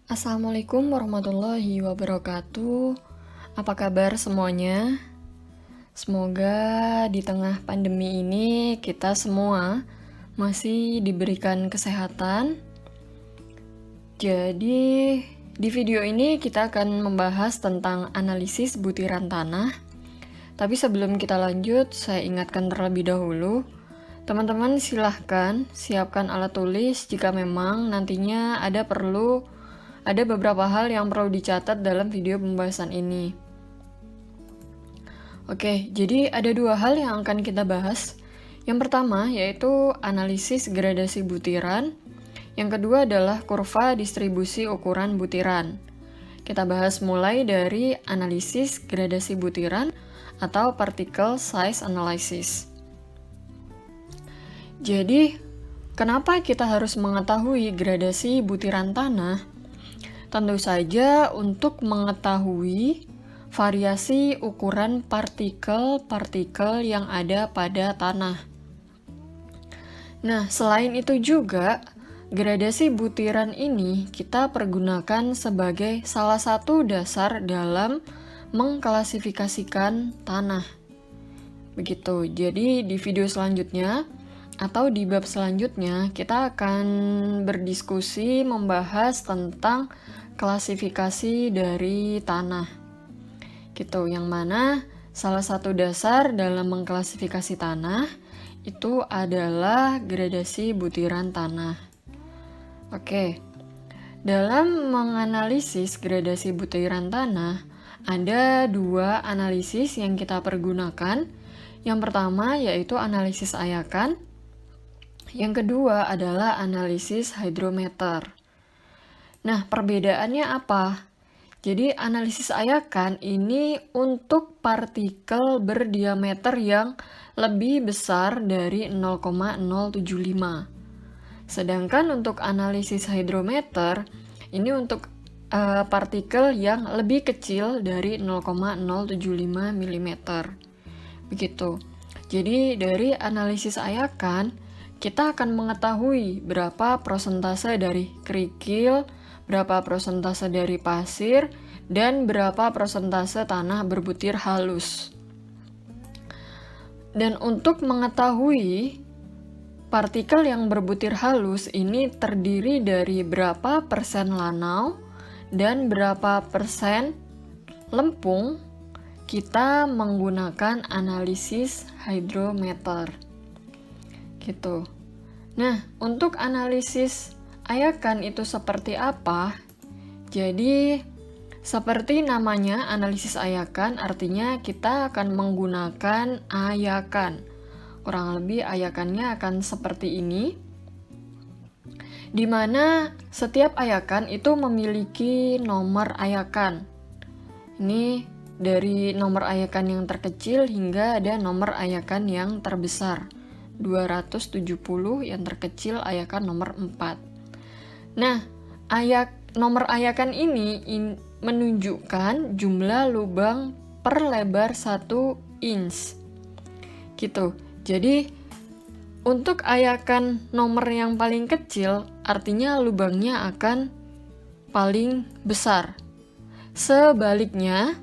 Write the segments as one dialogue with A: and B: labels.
A: Assalamualaikum warahmatullahi wabarakatuh. Apa kabar semuanya? Semoga di tengah pandemi ini kita semua masih diberikan kesehatan. Jadi, di video ini kita akan membahas tentang analisis butiran tanah. Tapi sebelum kita lanjut, saya ingatkan terlebih dahulu, teman-teman silahkan siapkan alat tulis jika memang nantinya ada beberapa hal yang perlu dicatat dalam video pembahasan ini. Oke, jadi ada dua hal yang akan kita bahas. Yang pertama yaitu analisis gradasi butiran. Yang kedua adalah kurva distribusi ukuran butiran. Kita bahas mulai dari analisis gradasi butiran atau particle size analysis. Jadi, kenapa kita harus mengetahui gradasi butiran tanah? Tentu saja untuk mengetahui variasi ukuran partikel-partikel yang ada pada tanah. Nah, selain itu juga, gradasi butiran ini kita pergunakan sebagai salah satu dasar dalam mengklasifikasikan tanah. Begitu, jadi di video selanjutnya atau di bab selanjutnya kita akan berdiskusi membahas tentang klasifikasi dari tanah. Gitu, yang mana salah satu dasar dalam mengklasifikasi tanah itu adalah gradasi butiran tanah. Oke. Dalam menganalisis gradasi butiran tanah, ada dua analisis yang kita pergunakan. Yang pertama yaitu analisis ayakan. Yang kedua adalah analisis hydrometer. Nah, perbedaannya apa? Jadi, analisis ayakan ini untuk partikel berdiameter yang lebih besar dari 0,075. Sedangkan untuk analisis hydrometer, ini untuk partikel yang lebih kecil dari 0,075 mm. Begitu. Jadi, dari analisis ayakan, kita akan mengetahui berapa persentase dari kerikil, berapa persentase dari pasir, dan berapa persentase tanah berbutir halus. Dan untuk mengetahui partikel yang berbutir halus ini terdiri dari berapa persen lanau dan berapa persen lempung, kita menggunakan analisis hydrometer. Gitu. Nah, untuk analisis ayakan itu seperti apa? Jadi, seperti namanya analisis ayakan, artinya kita akan menggunakan ayakan. Kurang lebih ayakannya akan seperti ini, di mana setiap ayakan itu memiliki nomor ayakan. Ini dari nomor ayakan yang terkecil hingga ada nomor ayakan yang terbesar. 270 yang terkecil ayakan nomor 4. Nah, nomor ayakan ini menunjukkan jumlah lubang per lebar 1 inch. Gitu. Jadi, untuk ayakan nomor yang paling kecil, artinya lubangnya akan paling besar. Sebaliknya,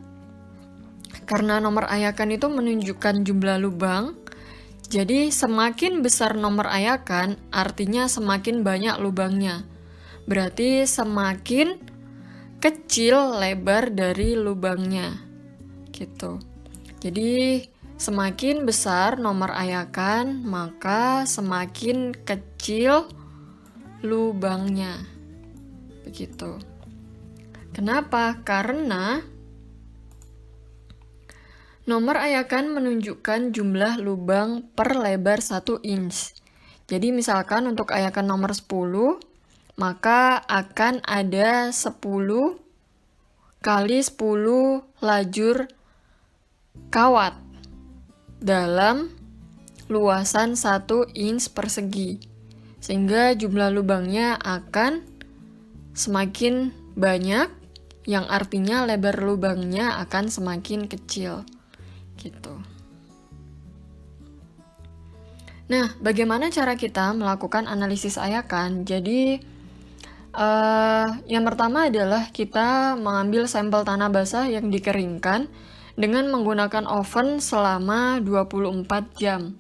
A: karena nomor ayakan itu menunjukkan jumlah lubang, jadi semakin besar nomor ayakan, artinya semakin banyak lubangnya. Berarti semakin kecil lebar dari lubangnya. Gitu. Jadi semakin besar nomor ayakan, maka semakin kecil lubangnya. Begitu. Kenapa? Karena nomor ayakan menunjukkan jumlah lubang per lebar 1 inch. Jadi misalkan untuk ayakan nomor 10, maka akan ada 10 kali 10 lajur kawat dalam luasan 1 inch persegi. Sehingga jumlah lubangnya akan semakin banyak, yang artinya lebar lubangnya akan semakin kecil. Gitu. Nah, bagaimana cara kita melakukan analisis ayakan? Jadi, Yang pertama adalah kita mengambil sampel tanah basah yang dikeringkan dengan menggunakan oven selama 24 jam.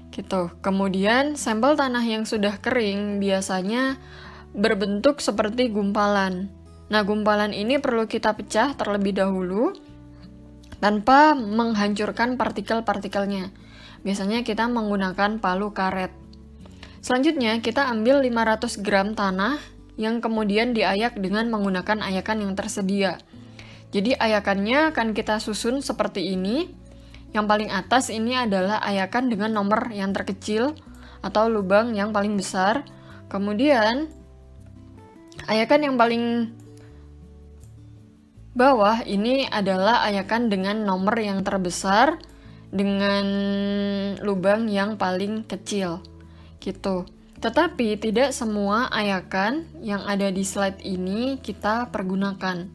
A: Gitu. Kemudian sampel tanah yang sudah kering biasanya berbentuk seperti gumpalan. Nah, gumpalan ini perlu kita pecah terlebih dahulu tanpa menghancurkan partikel-partikelnya. Biasanya kita menggunakan palu karet. Selanjutnya, kita ambil 500 gram tanah yang kemudian diayak dengan menggunakan ayakan yang tersedia. Jadi ayakannya akan kita susun seperti ini. Yang paling atas ini adalah ayakan dengan nomor yang terkecil atau lubang yang paling besar. Kemudian ayakan yang paling bawah ini adalah ayakan dengan nomor yang terbesar dengan lubang yang paling kecil. Gitu. Tetapi tidak semua ayakan yang ada di slide ini kita pergunakan.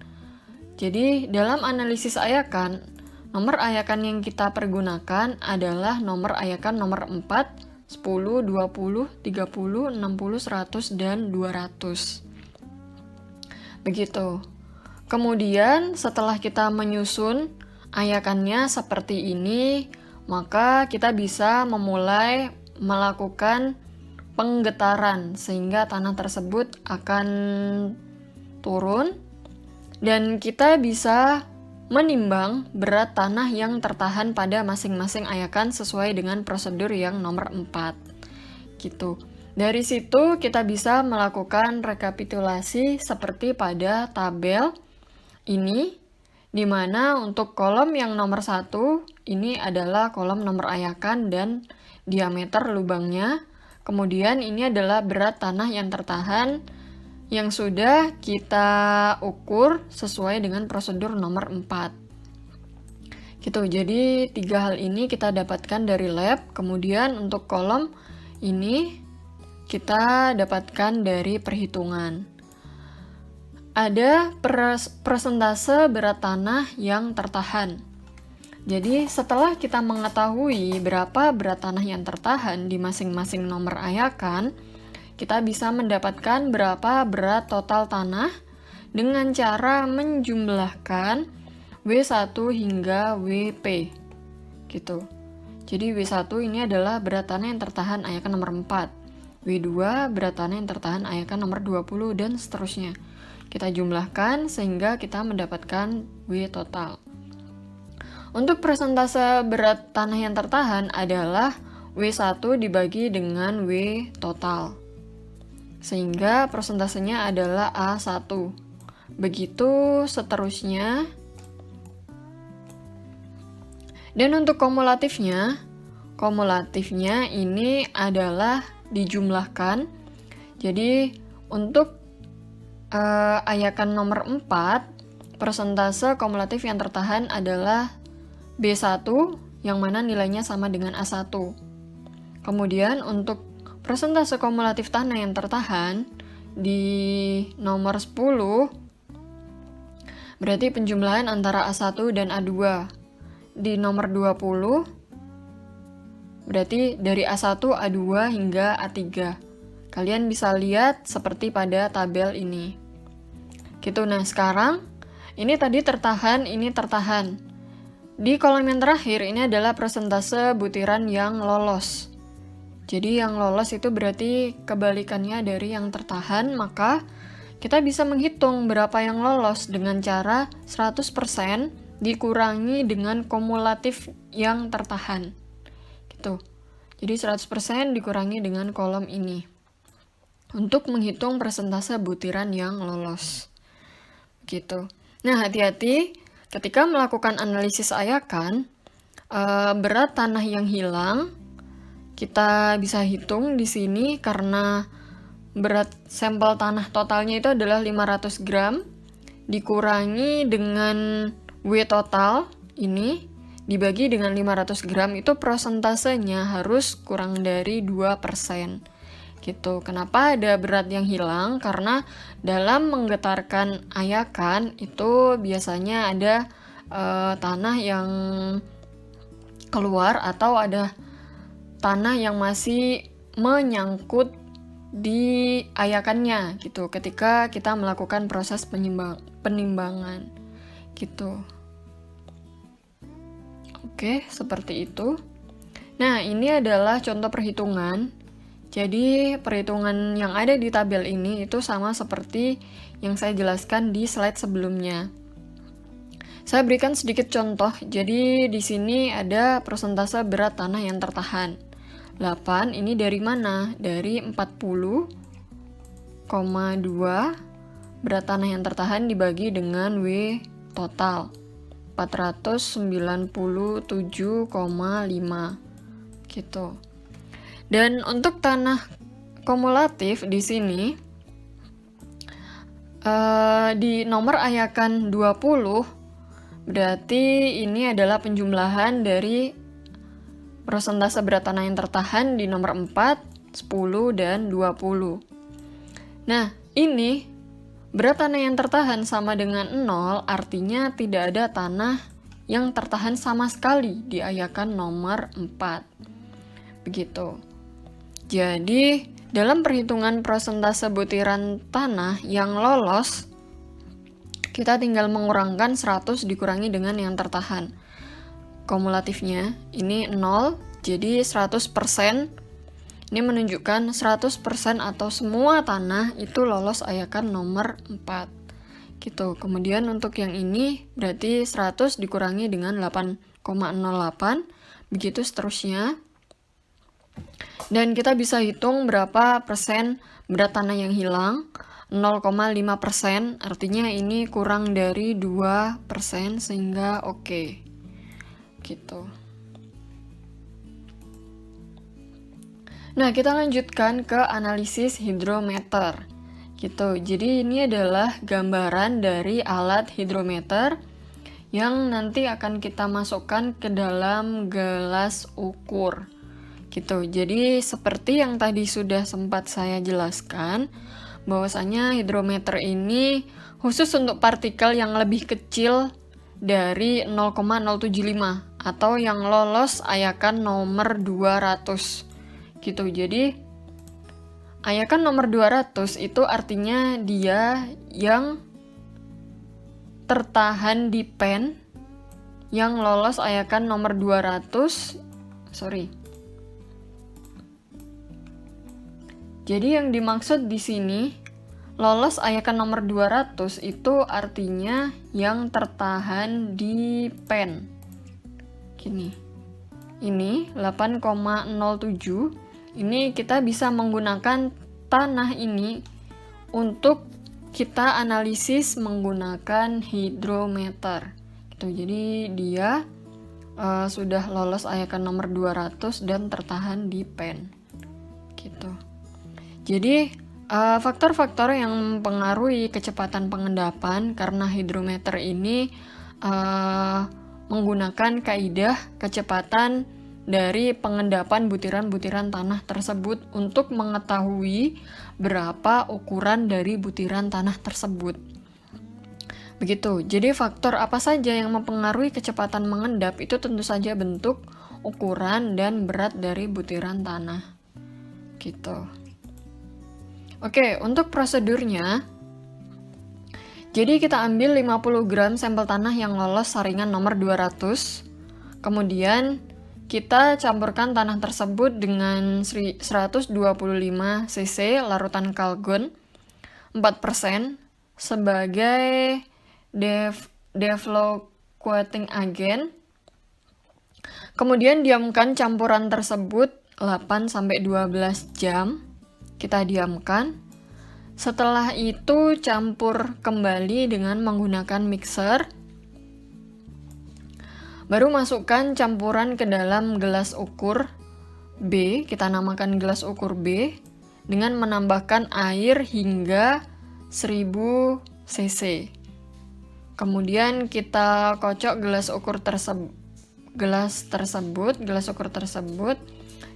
A: Jadi dalam analisis ayakan, nomor ayakan yang kita pergunakan adalah nomor ayakan nomor 4, 10, 20, 30, 60, 100, dan 200. Begitu. Kemudian setelah kita menyusun ayakannya seperti ini, maka kita bisa memulai melakukan penggetaran sehingga tanah tersebut akan turun dan kita bisa menimbang berat tanah yang tertahan pada masing-masing ayakan sesuai dengan prosedur yang nomor 4 gitu. Dari situ kita bisa melakukan rekapitulasi seperti pada tabel ini, di mana untuk kolom yang nomor 1 ini adalah kolom nomor ayakan dan diameter lubangnya. Kemudian ini adalah berat tanah yang tertahan yang sudah kita ukur sesuai dengan prosedur nomor 4. Gitu, jadi 3 hal ini kita dapatkan dari lab. Kemudian untuk kolom ini kita dapatkan dari perhitungan. Ada persentase berat tanah yang tertahan. Jadi setelah kita mengetahui berapa berat tanah yang tertahan di masing-masing nomor ayakan, kita bisa mendapatkan berapa berat total tanah dengan cara menjumlahkan W1 hingga WP. Gitu. Jadi W1 ini adalah berat tanah yang tertahan ayakan nomor 4. W2 berat tanah yang tertahan ayakan nomor 20 dan seterusnya. Kita jumlahkan sehingga kita mendapatkan W total. Untuk persentase berat tanah yang tertahan adalah W1 dibagi dengan W total. Sehingga persentasenya adalah A1. Begitu seterusnya. Dan untuk kumulatifnya ini adalah dijumlahkan. Jadi untuk ayakan nomor 4, persentase kumulatif yang tertahan adalah B1 yang mana nilainya sama dengan A1. Kemudian untuk persentase kumulatif tanah yang tertahan di nomor 10 berarti penjumlahan antara A1 dan A2. Di nomor 20 berarti dari A1, A2 hingga A3. Kalian bisa lihat seperti pada tabel ini. Gitu. Nah, sekarang ini tadi tertahan, ini tertahan. Di kolom yang terakhir ini adalah persentase butiran yang lolos. Jadi yang lolos itu berarti kebalikannya dari yang tertahan, maka kita bisa menghitung berapa yang lolos dengan cara 100% dikurangi dengan kumulatif yang tertahan. Gitu. Jadi 100% dikurangi dengan kolom ini. Untuk menghitung persentase butiran yang lolos. Gitu. Nah, hati-hati ketika melakukan analisis ayakan, berat tanah yang hilang kita bisa hitung di sini karena berat sampel tanah totalnya itu adalah 500 gram dikurangi dengan W total ini dibagi dengan 500 gram itu persentasenya harus kurang dari 2%. Gitu. Kenapa ada berat yang hilang? Karena dalam menggetarkan ayakan itu biasanya ada tanah yang keluar atau ada tanah yang masih menyangkut diayakannya gitu ketika kita melakukan proses penimbangan gitu. Oke, seperti itu. Nah, ini adalah contoh perhitungan. Jadi, perhitungan yang ada di tabel ini itu sama seperti yang saya jelaskan di slide sebelumnya. Saya berikan sedikit contoh. Jadi, di sini ada persentase berat tanah yang tertahan. 8 ini dari mana? Dari 40,2 berat tanah yang tertahan dibagi dengan W total 497,5 gitu. Dan untuk tanah kumulatif di sini di nomor ayakan 20 berarti ini adalah penjumlahan dari persentase berat tanah yang tertahan di nomor 4, 10, dan 20. Nah, ini berat tanah yang tertahan sama dengan 0, artinya tidak ada tanah yang tertahan sama sekali di ayakan nomor 4. Begitu. Jadi, dalam perhitungan persentase butiran tanah yang lolos, kita tinggal mengurangkan 100 dikurangi dengan yang tertahan. Kumulatifnya ini 0, jadi 100%. Ini menunjukkan 100% atau semua tanah itu lolos ayakan nomor 4 gitu. Kemudian untuk yang ini berarti 100 dikurangi dengan 8,08, begitu seterusnya. Dan kita bisa hitung berapa persen berat tanah yang hilang. 0,5%, artinya ini kurang dari 2%, sehingga oke. Gitu. Nah, kita lanjutkan ke analisis hidrometer. Gitu. Jadi ini adalah gambaran dari alat hidrometer yang nanti akan kita masukkan ke dalam gelas ukur. Gitu. Jadi seperti yang tadi sudah sempat saya jelaskan, bahwasanya hidrometer ini khusus untuk partikel yang lebih kecil dari 0,075 atau yang lolos ayakan nomor 200 gitu. Jadi ayakan nomor 200 itu artinya dia yang tertahan di pen yang lolos ayakan nomor 200. Jadi yang dimaksud di sini lolos ayakan nomor 200 itu artinya yang tertahan di pen. Gini. Ini 8,07. Ini kita bisa menggunakan tanah ini untuk kita analisis menggunakan hidrometer. Gitu. Jadi dia sudah lolos ayakan nomor 200 dan tertahan di pen. Gitu. Jadi faktor-faktor yang mempengaruhi kecepatan pengendapan karena hidrometer ini menggunakan kaidah kecepatan dari pengendapan butiran-butiran tanah tersebut untuk mengetahui berapa ukuran dari butiran tanah tersebut. Begitu. Jadi faktor apa saja yang mempengaruhi kecepatan mengendap itu tentu saja bentuk, ukuran, dan berat dari butiran tanah. Gitu. Oke, untuk prosedurnya, jadi kita ambil 50 gram sampel tanah yang lolos saringan nomor 200. Kemudian kita campurkan tanah tersebut dengan 125 cc larutan kalgon 4% sebagai defloquating agent. Kemudian diamkan campuran tersebut 8-12 jam. Kita diamkan. Setelah itu campur kembali dengan menggunakan mixer. Baru masukkan campuran ke dalam gelas ukur B, kita namakan gelas ukur B, dengan menambahkan air hingga 1000 cc. Kemudian kita kocok gelas ukur tersebut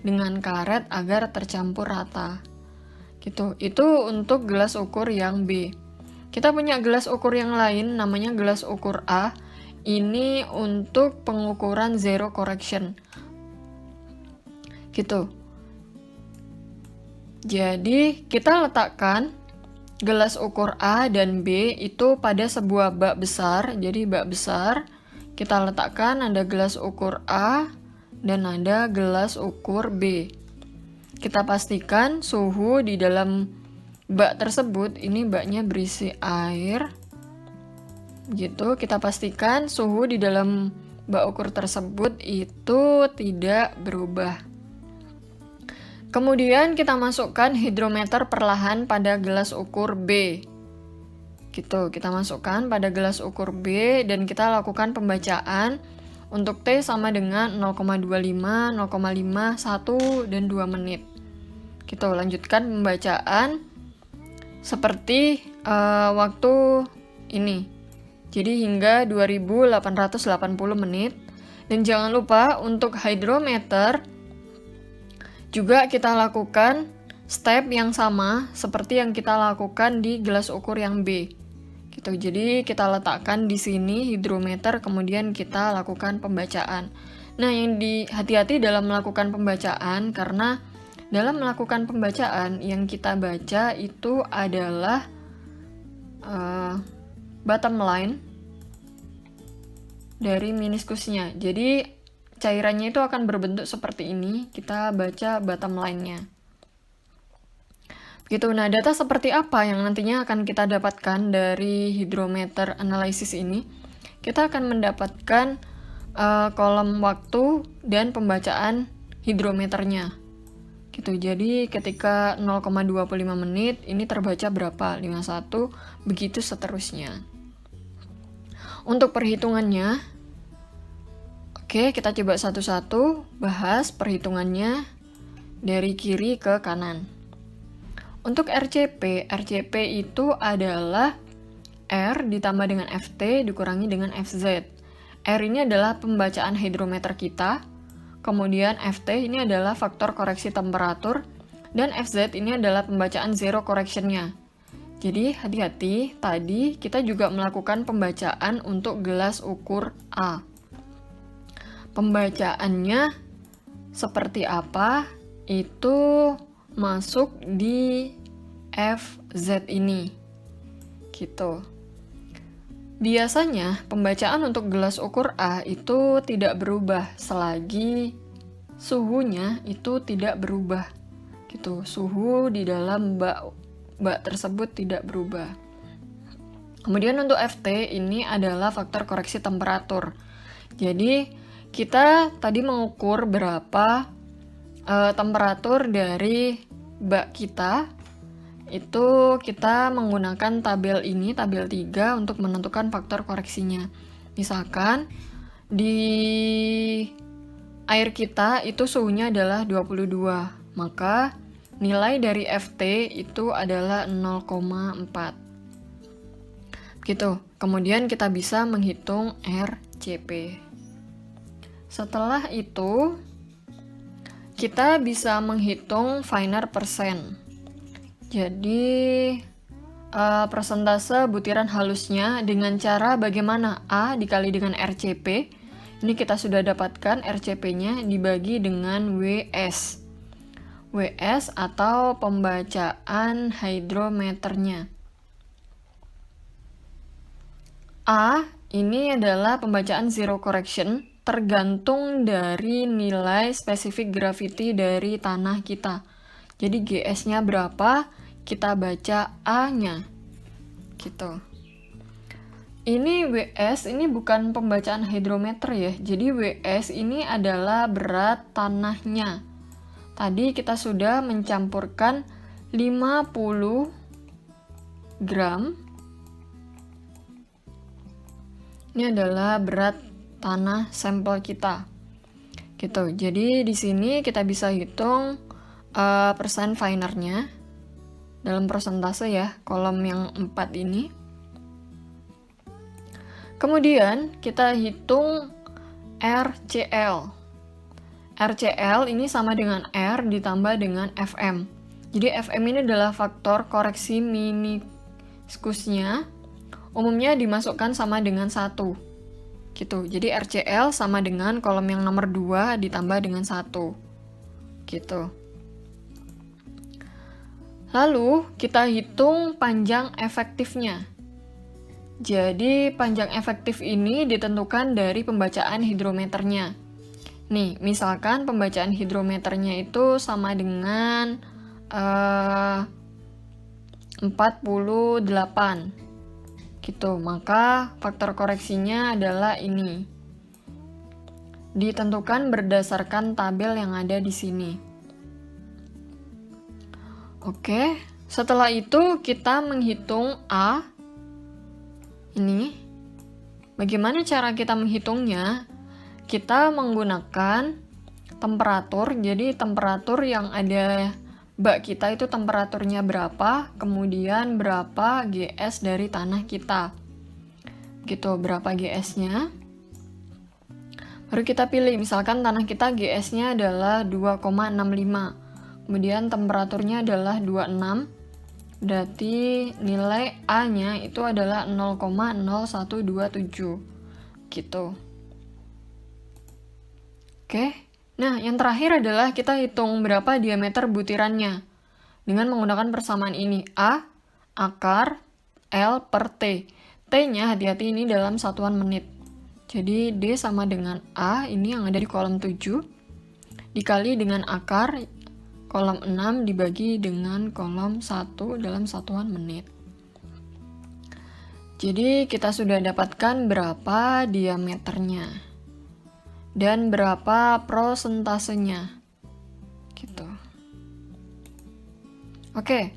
A: dengan karet agar tercampur rata. Gitu. Itu untuk gelas ukur yang B. Kita punya gelas ukur yang lain namanya gelas ukur A. Ini untuk pengukuran zero correction. Gitu. Jadi kita letakkan gelas ukur A dan B itu pada sebuah bak besar. Jadi bak besar kita letakkan ada gelas ukur A dan ada gelas ukur B. Kita pastikan suhu di dalam bak tersebut, ini baknya berisi air. Gitu, kita pastikan suhu di dalam bak ukur tersebut itu tidak berubah. Kemudian kita masukkan hidrometer perlahan pada gelas ukur B. Gitu, kita masukkan pada gelas ukur B dan kita lakukan pembacaan untuk T sama dengan 0,25, 0,5, 1, dan 2 menit. Gitu, lanjutkan pembacaan seperti waktu ini. Jadi hingga 2880 menit. Dan jangan lupa untuk hidrometer juga kita lakukan step yang sama seperti yang kita lakukan di gelas ukur yang B. Gitu. Jadi kita letakkan di sini hidrometer, kemudian kita lakukan pembacaan. Nah, yang hati-hati dalam melakukan pembacaan, karena dalam melakukan pembacaan yang kita baca itu adalah bottom line dari meniskusnya. Jadi cairannya itu akan berbentuk seperti ini. Kita baca bottom line-nya. Begitu. Nah, data seperti apa yang nantinya akan kita dapatkan dari hidrometer analisis ini? Kita akan mendapatkan kolom waktu dan pembacaan hidrometernya. Gitu. Jadi ketika 0,25 menit ini terbaca berapa? 51, begitu seterusnya. Untuk perhitungannya, oke, kita coba satu-satu bahas perhitungannya dari kiri ke kanan. Untuk RCP itu adalah R ditambah dengan FT dikurangi dengan FZ. R ini adalah pembacaan hidrometer kita, kemudian FT ini adalah faktor koreksi temperatur, dan FZ ini adalah pembacaan zero correction-nya. Jadi hati-hati, tadi kita juga melakukan pembacaan untuk gelas ukur A. Pembacaannya seperti apa? Itu masuk di FZ ini. Gitu. Biasanya pembacaan untuk gelas ukur A itu tidak berubah selagi suhunya itu tidak berubah. Gitu. Suhu di dalam bak tersebut tidak berubah. Kemudian untuk FT ini adalah faktor koreksi temperatur. Jadi kita tadi mengukur berapa temperatur dari bak kita. Itu kita menggunakan tabel ini, tabel 3 untuk menentukan faktor koreksinya. Misalkan di air kita itu suhunya adalah 22, maka nilai dari FT itu adalah 0,4. Gitu. Kemudian kita bisa menghitung RCP. Setelah itu, kita bisa menghitung Wiener persen. Jadi, persentase butiran halusnya dengan cara bagaimana A dikali dengan RCP. Ini kita sudah dapatkan RCP-nya dibagi dengan WS. WS atau pembacaan hidrometernya. A ini adalah pembacaan zero correction tergantung dari nilai spesifik gravity dari tanah kita. Jadi GS-nya berapa, kita baca A-nya. Gitu. Ini WS, ini bukan pembacaan hidrometer ya. Jadi WS ini adalah berat tanahnya. Tadi kita sudah mencampurkan 50 gram. Ini adalah berat tanah sampel kita. Gitu. Jadi di sini kita bisa hitung persen Wiener-nya dalam persentase ya, kolom yang 4 ini. Kemudian kita hitung RCL. RCL ini sama dengan R ditambah dengan FM. Jadi FM ini adalah faktor koreksi meniskusnya. Umumnya dimasukkan sama dengan 1. Gitu. Jadi RCL sama dengan kolom yang nomor 2 ditambah dengan 1. Gitu. Lalu kita hitung panjang efektifnya. Jadi panjang efektif ini ditentukan dari pembacaan hidrometernya. Nih, misalkan pembacaan hidrometernya itu sama dengan 48 gitu. Maka faktor koreksinya adalah ini. Ditentukan berdasarkan tabel yang ada di sini. Oke, setelah itu kita menghitung A. Ini. Bagaimana cara kita menghitungnya? Kita menggunakan temperatur. Jadi temperatur yang ada bak kita itu temperaturnya berapa, kemudian berapa GS dari tanah kita. Gitu, berapa GS-nya. Baru kita pilih, misalkan tanah kita GS-nya adalah 2,65. Kemudian temperaturnya adalah 26. Berarti nilai A-nya itu adalah 0,0127 gitu. Oke. Nah, yang terakhir adalah kita hitung berapa diameter butirannya. Dengan menggunakan persamaan ini, A akar L per T. T-nya hati-hati ini dalam satuan menit. Jadi D sama dengan A, ini yang ada di kolom 7, dikali dengan akar kolom 6 dibagi dengan kolom 1 dalam satuan menit. Jadi kita sudah dapatkan berapa diameternya dan berapa prosentasenya. Gitu. Oke.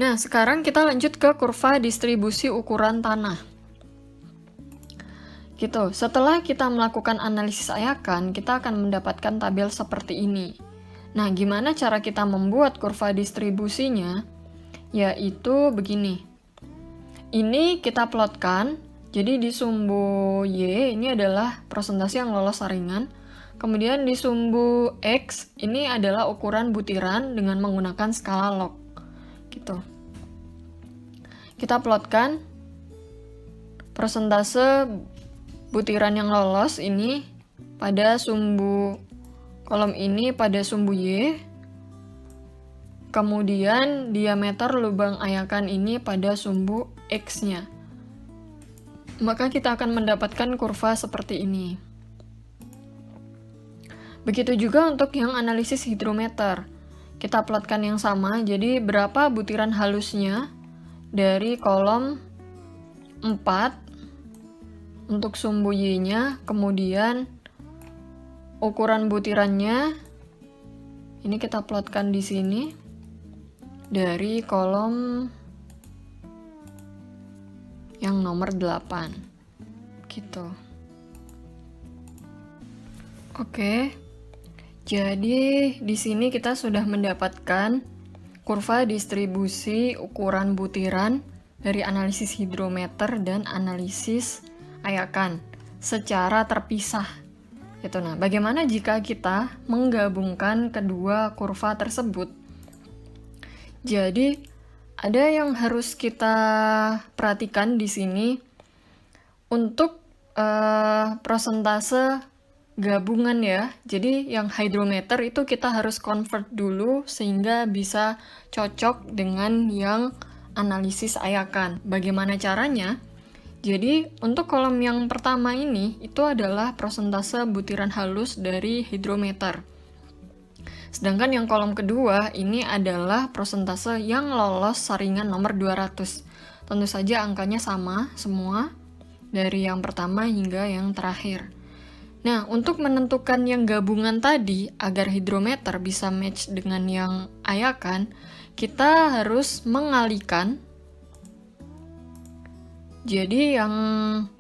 A: Nah, sekarang kita lanjut ke kurva distribusi ukuran tanah. Gitu. Setelah kita melakukan analisis ayakan, kita akan mendapatkan tabel seperti ini. Nah, gimana cara kita membuat kurva distribusinya? Yaitu begini. Ini kita plotkan. Jadi di sumbu Y ini adalah persentase yang lolos saringan. Kemudian di sumbu X ini adalah ukuran butiran dengan menggunakan skala log. Gitu. Kita plotkan persentase butiran yang lolos ini pada sumbu kolom ini pada sumbu Y, kemudian diameter lubang ayakan ini pada sumbu X-nya. Maka kita akan mendapatkan kurva seperti ini. Begitu juga untuk yang analisis hidrometer. Kita plotkan yang sama, jadi berapa butiran halusnya dari kolom 4 untuk sumbu Y-nya, kemudian ukuran butirannya ini kita plotkan di sini dari kolom yang nomor 8 gitu. Oke. Jadi di sini kita sudah mendapatkan kurva distribusi ukuran butiran dari analisis hidrometer dan analisis ayakan secara terpisah. Gitu. Nah, bagaimana jika kita menggabungkan kedua kurva tersebut? Jadi, ada yang harus kita perhatikan di sini untuk prosentase gabungan ya. Jadi, yang hidrometer itu kita harus convert dulu sehingga bisa cocok dengan yang analisis ayakan. Bagaimana caranya? Jadi, untuk kolom yang pertama ini, itu adalah persentase butiran halus dari hidrometer. Sedangkan yang kolom kedua, ini adalah persentase yang lolos saringan nomor 200. Tentu saja angkanya sama semua, dari yang pertama hingga yang terakhir. Nah, untuk menentukan yang gabungan tadi, agar hidrometer bisa match dengan yang ayakan, kita harus mengalihkan. Jadi yang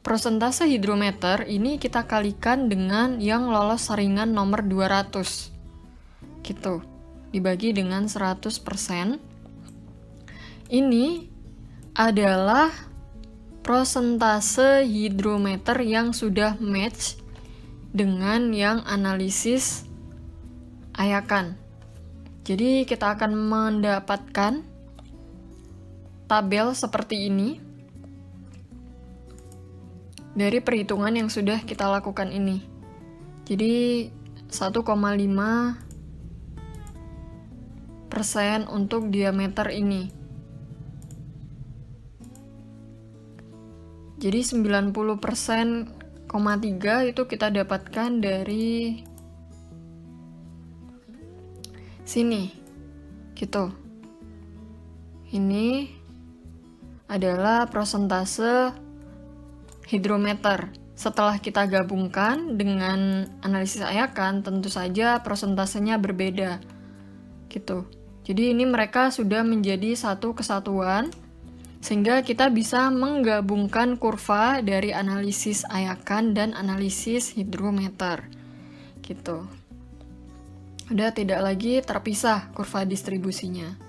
A: persentase hidrometer ini kita kalikan dengan yang lolos saringan nomor 200. Gitu. Dibagi dengan 100%. Ini adalah persentase hidrometer yang sudah match dengan yang analisis ayakan. Jadi kita akan mendapatkan tabel seperti ini dari perhitungan yang sudah kita lakukan ini. Jadi 1,5 untuk diameter ini. Jadi 90%,3 itu kita dapatkan dari sini. Gitu. Ini adalah persentase hidrometer. Setelah kita gabungkan dengan analisis Ayakan, tentu saja persentasenya berbeda. Gitu. Jadi ini mereka sudah menjadi satu kesatuan, sehingga kita bisa menggabungkan kurva dari analisis Ayakan dan analisis hidrometer. Gitu. Udah tidak lagi terpisah kurva distribusinya.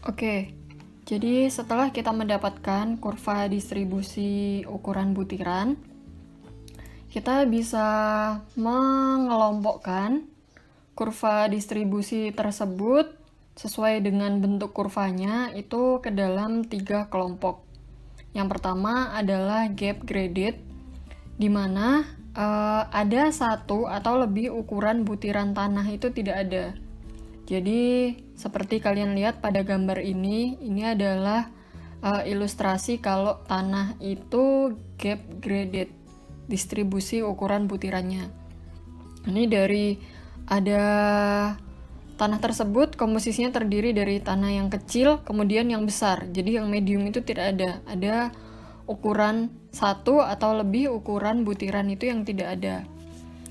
A: Oke, jadi setelah kita mendapatkan kurva distribusi ukuran butiran, kita bisa mengelompokkan kurva distribusi tersebut sesuai dengan bentuk kurvanya itu ke dalam 3 kelompok. Yang pertama adalah gap graded, di mana ada satu atau lebih ukuran butiran tanah itu tidak ada. Jadi seperti kalian lihat pada gambar ini adalah ilustrasi kalau tanah itu gap graded, distribusi ukuran butirannya. Ini dari ada tanah tersebut komposisinya terdiri dari tanah yang kecil kemudian yang besar. Jadi yang medium itu tidak ada. Ada ukuran satu atau lebih ukuran butiran itu yang tidak ada.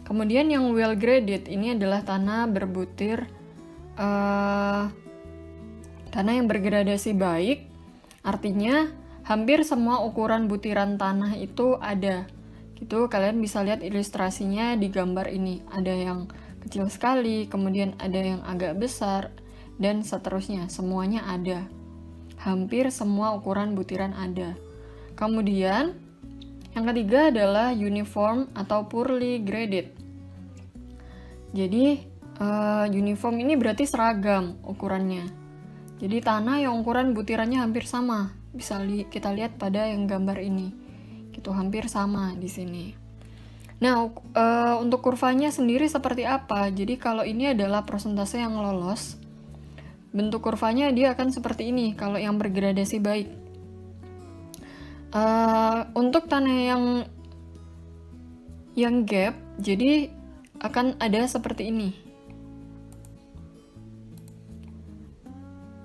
A: Kemudian yang well graded ini adalah tanah berbutir, tanah yang bergradasi baik, artinya hampir semua ukuran butiran tanah itu ada. Gitu, kalian bisa lihat ilustrasinya di gambar ini. Ada yang kecil sekali, kemudian ada yang agak besar, dan seterusnya. Semuanya ada. Hampir semua ukuran butiran ada. Kemudian yang ketiga adalah uniform atau poorly graded. Jadi uniform ini berarti seragam ukurannya. Jadi tanah yang ukuran butirannya hampir sama. Bisa kita lihat pada yang gambar ini. Gitu, hampir sama di sini. Nah, untuk kurvanya sendiri seperti apa? Jadi kalau ini adalah persentase yang lolos, bentuk kurvanya dia akan seperti ini kalau yang bergradasi baik. Untuk tanah yang gap, jadi akan ada seperti ini.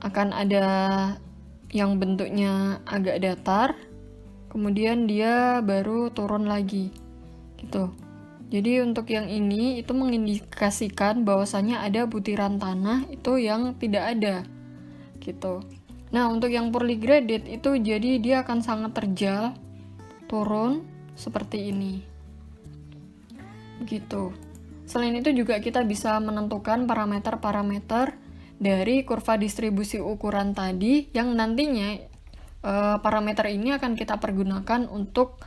A: Akan ada yang bentuknya agak datar, kemudian dia baru turun lagi. Gitu. Jadi untuk yang ini itu mengindikasikan bahwasanya ada butiran tanah itu yang tidak ada. Gitu. Nah, untuk yang poorly graded itu jadi dia akan sangat terjal, turun seperti ini. Begitu. Selain itu juga kita bisa menentukan parameter-parameter dari kurva distribusi ukuran tadi yang nantinya parameter ini akan kita pergunakan untuk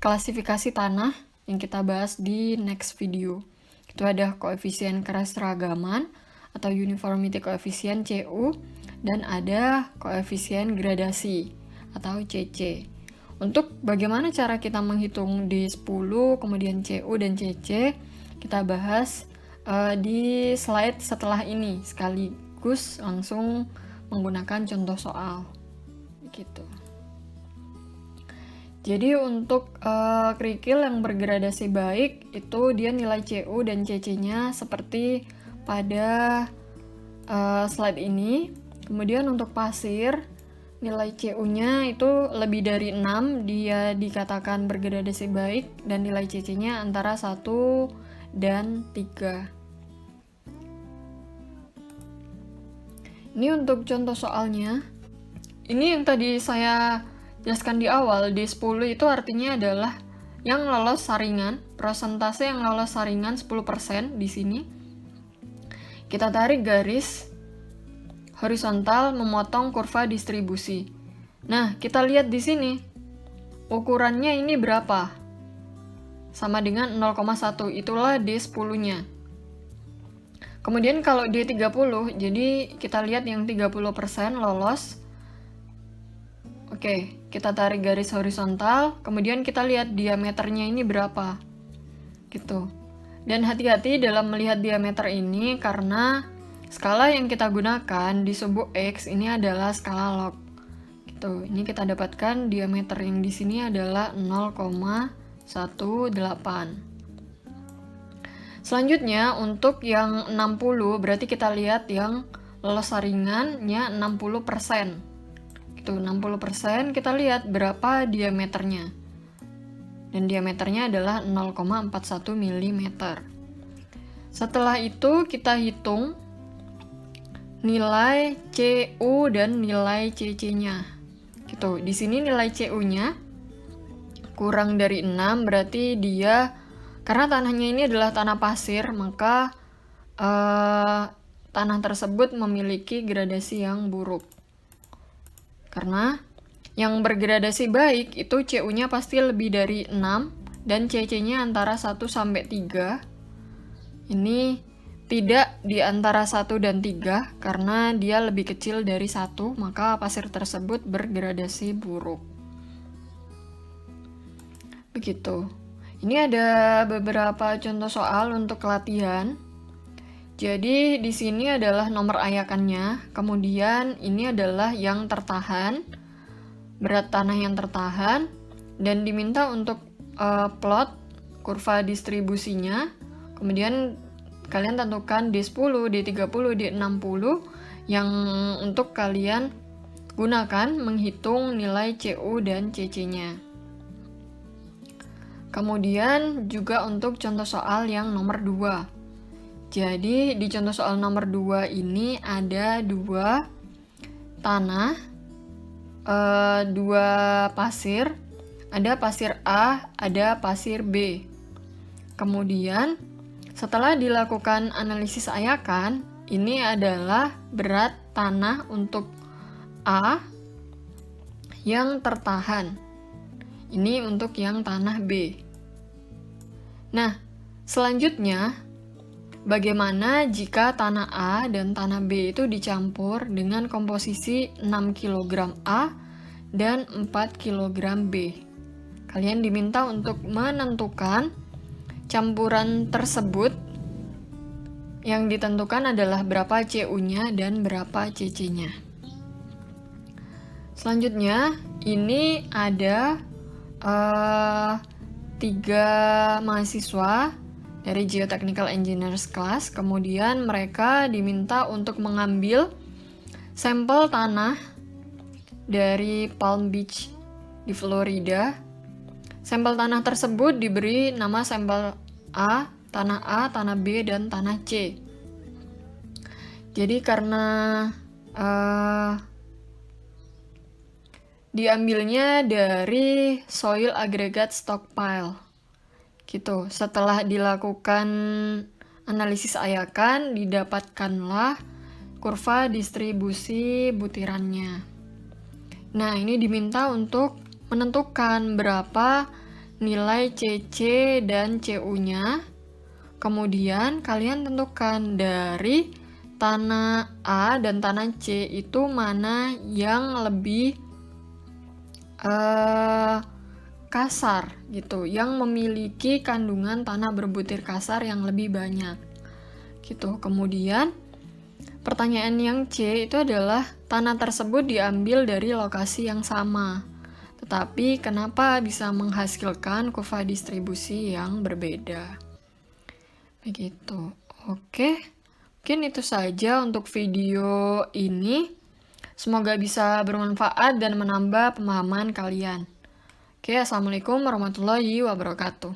A: klasifikasi tanah yang kita bahas di next video. Itu ada koefisien keseragaman atau uniformity coefficient CU, dan ada koefisien gradasi atau CC. Untuk bagaimana cara kita menghitung D10, kemudian CU dan CC, kita bahas di slide setelah ini, sekaligus langsung menggunakan contoh soal. Gitu. Jadi untuk kerikil yang bergradasi baik, itu dia nilai CU dan CC-nya seperti pada slide ini. Kemudian untuk pasir, nilai CU-nya itu lebih dari 6, dia dikatakan bergradasi baik, dan nilai CC-nya antara 1 dan 3. Ini untuk contoh soalnya. Ini yang tadi saya jelaskan di awal, D10 itu artinya adalah yang lolos saringan, persentase yang lolos saringan 10% di sini. Kita tarik garis horizontal memotong kurva distribusi. Nah, kita lihat di sini. Ukurannya ini berapa? Sama dengan 0,1. Itulah D10-nya. Kemudian kalau D30, jadi kita lihat yang 30% lolos. Oke, kita tarik garis horizontal, kemudian kita lihat diameternya ini berapa. Gitu. Dan hati-hati dalam melihat diameter ini karena Skala yang kita gunakan di subbuk X ini adalah skala log. Gitu. Ini kita dapatkan diameter yang di sini adalah 0,18. Selanjutnya untuk yang 60 berarti kita lihat yang lolos saringannya 60%. Gitu, 60% kita lihat berapa diameternya. Dan diameternya adalah 0,41 mm. Setelah itu kita hitung nilai CU dan nilai CC-nya. Gitu. Di sini nilai CU-nya kurang dari 6 berarti dia, karena tanahnya ini adalah tanah pasir, maka tanah tersebut memiliki gradasi yang buruk. Karena yang bergradasi baik itu CU-nya pasti lebih dari 6 dan CC-nya antara 1 sampai 3. Ini tidak di antara 1 dan 3 karena dia lebih kecil dari 1, maka pasir tersebut bergradasi buruk. Begitu. Ini ada beberapa contoh soal untuk latihan. Jadi di sini adalah nomor ayakannya, kemudian ini adalah yang tertahan, berat tanah yang tertahan, dan diminta untuk plot kurva distribusinya. Kemudian kalian tentukan D10, D30, D60 yang untuk kalian gunakan menghitung nilai CU dan CC-nya. Kemudian juga untuk contoh soal yang nomor 2. Jadi di contoh soal nomor 2 ini ada dua tanah, dua pasir, ada pasir A, ada pasir B. Kemudian setelah dilakukan analisis ayakan, ini adalah berat tanah untuk A yang tertahan. Ini untuk yang tanah B. Nah, selanjutnya, bagaimana jika tanah A dan tanah B itu dicampur dengan komposisi 6 kg A dan 4 kg B? Kalian diminta untuk menentukan campuran tersebut. Yang ditentukan adalah berapa CU-nya dan berapa CC-nya. Selanjutnya, ini ada 3 mahasiswa dari Geotechnical Engineers Class. Kemudian mereka diminta untuk mengambil sampel tanah dari Palm Beach di Florida. Sampel tanah tersebut diberi nama sampel A, tanah B, dan tanah C. Jadi karena diambilnya dari soil aggregate stockpile. Gitu. Setelah dilakukan analisis ayakan, didapatkanlah kurva distribusi butirannya. Nah, ini diminta untuk menentukan berapa nilai CC dan CU-nya. Kemudian kalian tentukan dari tanah A dan tanah C itu mana yang lebih kasar gitu, yang memiliki kandungan tanah berbutir kasar yang lebih banyak gitu. Kemudian pertanyaan yang C itu adalah tanah tersebut diambil dari lokasi yang sama, tetapi kenapa bisa menghasilkan kurva distribusi yang berbeda. Begitu. Oke, mungkin itu saja untuk video ini. Semoga bisa bermanfaat dan menambah pemahaman kalian. Oke, assalamualaikum warahmatullahi wabarakatuh.